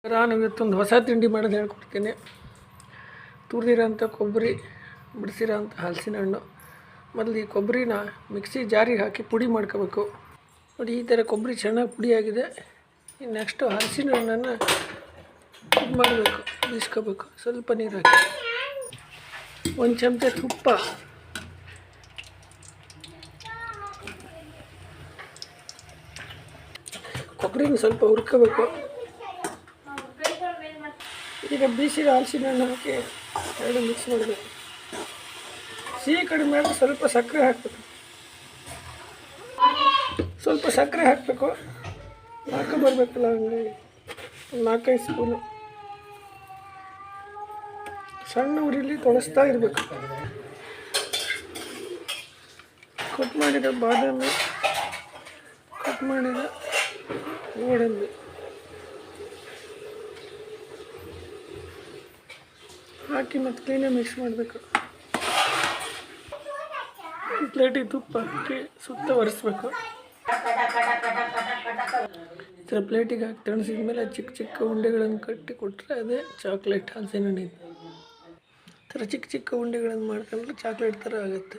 ನಾನು ಇವತ್ತೊಂದು ಹೊಸ ತಿಂಡಿ ಮಾಡೋದು ಹೇಳ್ಕೊಡ್ತೀನಿ. ತುರಿದಿರೋಂಥ ಕೊಬ್ಬರಿ, ಬಿಡಿಸಿರೋಂಥ ಹಲಸಿನ ಹಣ್ಣು. ಮೊದಲು ಈ ಕೊಬ್ಬರಿನ ಮಿಕ್ಸಿ ಜಾರಿಗೆ ಹಾಕಿ ಪುಡಿ ಮಾಡ್ಕೋಬೇಕು. ನೋಡಿ, ಈ ಥರ ಕೊಬ್ಬರಿ ಚೆನ್ನಾಗಿ ಪುಡಿಯಾಗಿದೆ. ಇನ್ನು ನೆಕ್ಸ್ಟು ಹಲಸಿನ ಹಣ್ಣನ್ನು ಇದು ಮಾಡಬೇಕು, ಬೀಸ್ಕೋಬೇಕು. ಸ್ವಲ್ಪ ನೀರು ಹಾಕಿ, ಒಂದು ಚಮಚ ತುಪ್ಪ, ಕೊಬ್ಬರಿನ ಸ್ವಲ್ಪ ಹುರ್ಕೋಬೇಕು. ಈಗ ಬೀಸಿರೋ ಹಲಸಿನ ಹಣ್ಣು ಹಾಕಿ ಎರಡು ಮಿಕ್ಸ್ ಮಾಡಬೇಕು. ಸಿಹಿ ಕಡಿಮೆ ಆದರೆ ಸ್ವಲ್ಪ ಸಕ್ಕರೆ ಹಾಕಬೇಕು. ಸ್ವಲ್ಪ ಸಕ್ಕರೆ ಹಾಕಬೇಕು. ಬರಬೇಕಲ್ಲ, ಹಂಗಾಗಿ ಒಂದು 4-5 ಸ್ಪೂನು. ಸಣ್ಣ ಉರಿಲಿ ತೊಳಸ್ತಾ ಇರಬೇಕು. ಕಟ್ ಮಾಡಿದ ಬಾದಾಮಿ, ಕಟ್ ಮಾಡಿದ ಗೋಡಂಬಿ ಹಾಕಿ ಮತ್ತು ಕ್ಲೀನಾಗಿ ಮಿಕ್ಸ್ ಮಾಡಬೇಕು. ಪ್ಲೇಟಿಗೆ ತುಪ್ಪ ಹಾಕಿ ಸುತ್ತ ಒರೆಸ್ಬೇಕು. ಈ ಥರ ಪ್ಲೇಟಿಗೆ ಹಾಕಿ ತಣಿಸಿದ ಮೇಲೆ ಚಿಕ್ಕ ಚಿಕ್ಕ ಉಂಡೆಗಳನ್ನು ಕಟ್ಟಿ ಕೊಟ್ಟರೆ ಅದೇ ಚಾಕ್ಲೇಟ್ ಹಲಸಿನ ಹಣ್ಣಿಂದು. ಈ ಥರ ಚಿಕ್ಕ ಚಿಕ್ಕ ಉಂಡೆಗಳನ್ನು ಮಾಡ್ಕೊಂಡ್ರೆ ಚಾಕ್ಲೇಟ್ ಥರ ಆಗುತ್ತೆ.